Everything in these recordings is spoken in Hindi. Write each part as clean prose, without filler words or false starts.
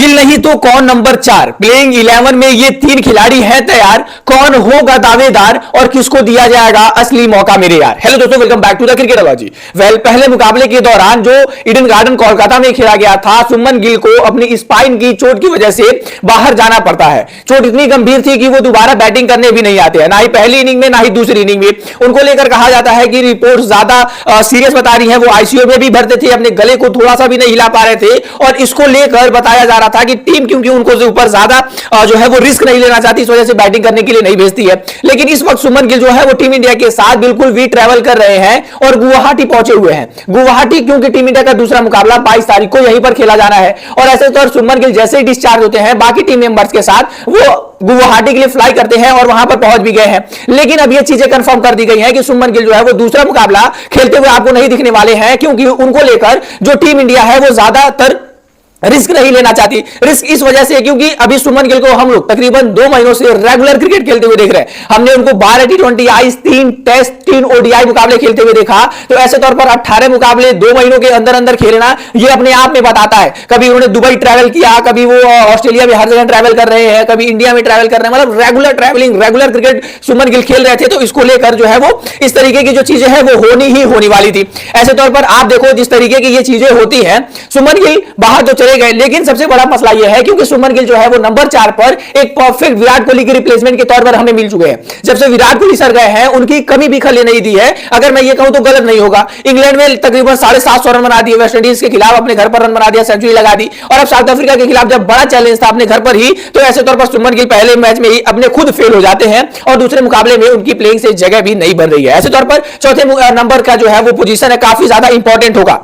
गिल नहीं तो कौन नंबर 4 प्लेइंग 11 में ये 3 खिलाड़ी हैं तैयार। कौन होगा दावेदार और किसको दिया जाएगा असली मौका मेरे यार। हेलो दोस्तों, वेलकम बैक टू द क्रिकेटोलॉजी। पहले मुकाबले के दौरान जो ईडन गार्डन कोलकाता में खेला गया था, सुमन गिल को अपनी स्पाइन की चोट की वजह से बाहर जाना पड़ता है। चोट इतनी गंभीर थी कि वो दोबारा बैटिंग करने भी नहीं आते हैं, ना ही पहली इनिंग में ना ही दूसरी इनिंग में। उनको लेकर कहा जाता है कि रिपोर्ट ज्यादा सीरियस बता रही है। वो आईसीयू में भी भरते थे, अपने गले को थोड़ा सा भी नहीं हिला पा रहे थे और इसको लेकर बताया जा रहा था कि टीम क्योंकि उनको ऊपर ज्यादा जो है वो रिस्क नहीं लेना चाहती, इस वजह से बैटिंग करने के लिए नहीं भेजती है। लेकिन इस वक्त सुमन गिल जो है वो टीम इंडिया के साथ बिल्कुल भी ट्रैवल कर रहे हैं और गुवाहाटी पहुंचे हुए हैं। गुवाहाटी क्योंकि टीम इंडिया का दूसरा मुकाबला 22 तारीख को यहीं पर खेला जाना है और ऐसे तो सुमन गिल जैसे ही डिस्चार्ज होते हैं बाकी टीम मेंबर्स के साथ वो गुवाहाटी के लिए फ्लाई करते हैं और वहां पर पहुंच भी गए हैं। लेकिन अब ये चीजें कंफर्म कर दी गई हैं कि सुमन गिल जो है वो दूसरा मुकाबला खेलते हुए आपको नहीं दिखने वाले हैं, क्योंकि उनको लेकर जो टीम इंडिया है वो ज्यादातर रिस्क नहीं लेना चाहती। रिस्क इस वजह से क्योंकि अभी सुमन गिल को हम लोग तकरीबन 2 महीनों से रेगुलर क्रिकेट खेलते हुए देख रहे हैं। हमने उनको 12 टी20 आईज, 3 टेस्ट, 3 ओडीआई मुकाबले खेलते हुए देखा। तो ऐसे तौर पर 18 मुकाबले 2 महीनों के अंदर अंदर खेलना ये अपने आप में बताता है। कभी उन्होंने दुबई ट्रैवल किया, कभी वो ऑस्ट्रेलिया में हर जगह ट्रैवल कर रहे हैं, कभी इंडिया में ट्रैवल कर रहे हैं। मतलब रेगुलर ट्रैवलिंग, रेगुलर क्रिकेट सुमन गिल खेल रहे थे। तो इसको लेकर जो है वो इस तरीके की जो चीजें हैं वो होनी ही होने वाली थी। ऐसे तौर पर आप देखो जिस तरीके की ये चीजें होती हैं, सुमन गिल बाहर तो चले गए, लेकिन सबसे बड़ा मसला यह है क्योंकि सुमन गिल जो है वो नंबर 4 पर एक परफेक्ट विराट कोहली के रिप्लेसमेंट के तौर पर हमें मिल चुके हैं। जब से विराट कोहली सर गए हैं उनकी कमी भी खले नहीं दी है। अगर मैं ये कहूं तो गलत नहीं होगा। इंग्लैंड में तकरीबन 750 रन बना दिए, वेस्ट इंडीज के खिलाफ अपने घर पर रन बना दिया, सेंचुरी लगा दी और अब साउथ अफ्रीका के खिलाफ जब बड़ा चैलेंज था अपने घर पर ही, तो ऐसे तौर पर सुमन गिल पहले मैच में ही अपने खुद फेल हो जाते हैं और दूसरे मुकाबले में उनकी प्लेइंग से जगह भी नहीं बन रही है। ऐसे तौर पर चौथे नंबर का जो है वो पोजीशन है काफी ज्यादा इंपॉर्टेंट होगा,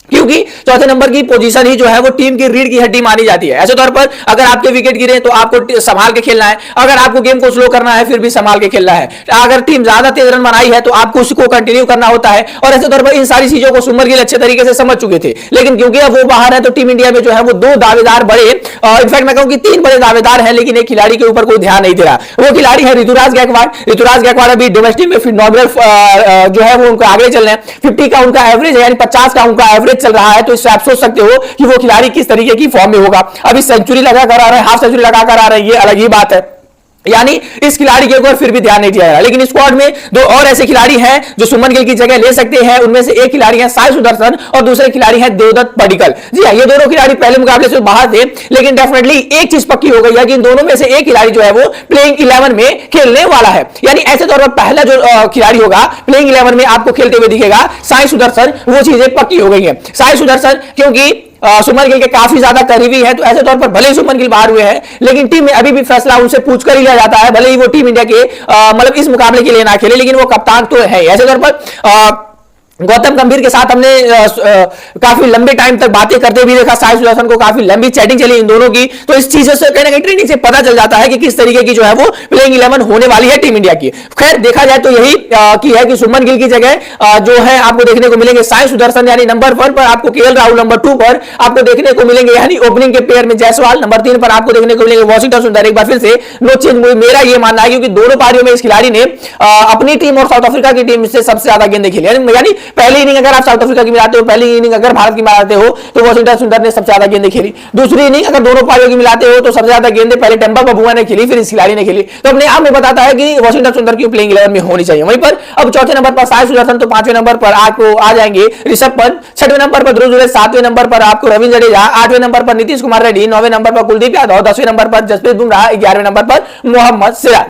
क्योंकि चौथे नंबर की पोजीशन ही जो है वो टीम की रीढ़ की हड्डी मानी जाती है। ऐसे तौर पर अगर आपके विकेट गिरे तो आपको संभाल के खेलना है, अगर आपको गेम को स्लो करना है फिर भी संभाल के खेलना है, अगर टीम ज्यादा तेज रन बनाई है तो आपको उसको कंटिन्यू करना होता है। और ऐसे तौर पर इन सारी चीजों को सुमन गिल अच्छे तरीके से समझ चुके थे। लेकिन क्योंकि अब वो बाहर है तो टीम इंडिया में जो है वो 2 दावेदार बड़े, इनफैक्ट मैं कहूं कि 3 बड़े दावेदार हैं, लेकिन एक खिलाड़ी के ऊपर कोई ध्यान नहीं दे रहा। वो खिलाड़ी है ऋतुराज गायकवाड़। ऋतुराज गायकवाड़ अभी डोमेस्टिक में फिनोमिनल जो है वो उनको आगे चल रहे हैं। 50 का उनका एवरेज है, यानी 50 का उनका एवरेज चल रहा है। तो इससे आप सोच सकते हो कि वो खिलाड़ी किस तरीके की फॉर्म में होगा। अभी सेंचुरी लगा कर आ रहे हैं, हाफ सेंचुरी लगा कर आ रहे हैं, ये अलग ही बात है। यानी इस खिलाड़ी के ऊपर फिर भी ध्यान नहीं दिया जा रहा। लेकिन स्क्वाड में 2 और ऐसे खिलाड़ी हैं जो सुमन गिल की जगह ले सकते हैं। उनमें से एक खिलाड़ी है साई सुदर्शन और दूसरे खिलाड़ी है देवदत्त पडिक्कल। जी हां, ये दोनों खिलाड़ी पहले मुकाबले से बाहर थे, लेकिन डेफिनेटली एक चीज पक्की हो गई है कि इन दोनों में से एक खिलाड़ी जो है वो प्लेइंग 11 में खेलने वाला है। यानी ऐसे तौर पर पहला जो खिलाड़ी होगा प्लेइंग 11 में आपको खेलते हुए दिखेगा साई सुदर्शन, वो चीजें पक्की हो गई है। साई सुदर्शन क्योंकि सुमन गिल के काफी ज्यादा करीबी है, तो ऐसे तौर पर भले ही सुमन गिल बाहर हुए हैं लेकिन टीम में अभी भी फैसला उनसे पूछकर ही लिया जाता है। भले ही वो टीम इंडिया के मतलब इस मुकाबले के लिए ना खेले, लेकिन वो कप्तान तो है। ऐसे तौर पर गौतम गंभीर के साथ हमने काफी लंबे टाइम तक बातें करते भी देखा। साई सुदर्शन को काफी लंबी चैटिंग चली इन दोनों की। तो इस चीजों से कहीं ना कहीं ट्रेनिंग से पता चल जाता है कि किस तरीके की जो है वो प्लेइंग 11 होने वाली है टीम इंडिया की। खैर देखा जाए तो यही की है कि सुमन गिल की जगह जो है आपको देखने को मिलेंगे साई सुदर्शन, यानी नंबर 1 पर आपको केएल राहुल, नंबर 2 पर आपको देखने को मिलेंगे यानी ओपनिंग के पेयर में जायसवाल, नंबर 3 पर आपको देखने को मिलेंगे वॉशिंगटन सुंदर। एक बार फिर से नो चेंज मेरा यह मानना है, क्योंकि दोनों पारियों में इस खिलाड़ी ने अपनी टीम और साउथ अफ्रीका की टीम से सबसे ज्यादा गेंदें खेली। यानी पहली इनिंग अगर साउथ अफ्रीका की मिलाते हो, पहली इनिंग अगर भारत की मिलाते हो तो वॉशिंगटन सुंदर ने सबसे ज्यादा गेंदें खेली। दूसरी इनिंग अगर दोनों पारियों की मिलाते हो तो सबसे ज्यादा गेंदें पहले टेम्पा बबुआ ने खेली, फिर इस खिलाड़ी ने खेली। तो अपने आप में बताता है कि वॉशिंगटन सुंदर की प्लेइंग 11 में होनी चाहिए। वहीं पर अब चौथे नंबर पर साई सुदर्शन, तो 5वें नंबर पर आपको आ जाएंगे ऋषभ पंत, 6वें नंबर पर ध्रुव जुरैल, 7वें नंबर पर आपको रविंद्र जडेजा, 8वें नंबर पर नीतीश कुमार रेड्डी, 9वें नंबर पर कुलदीप यादव, 10वें नंबर पर जसप्रीत बुमराह, 11वें नंबर पर मोहम्मद सिराज।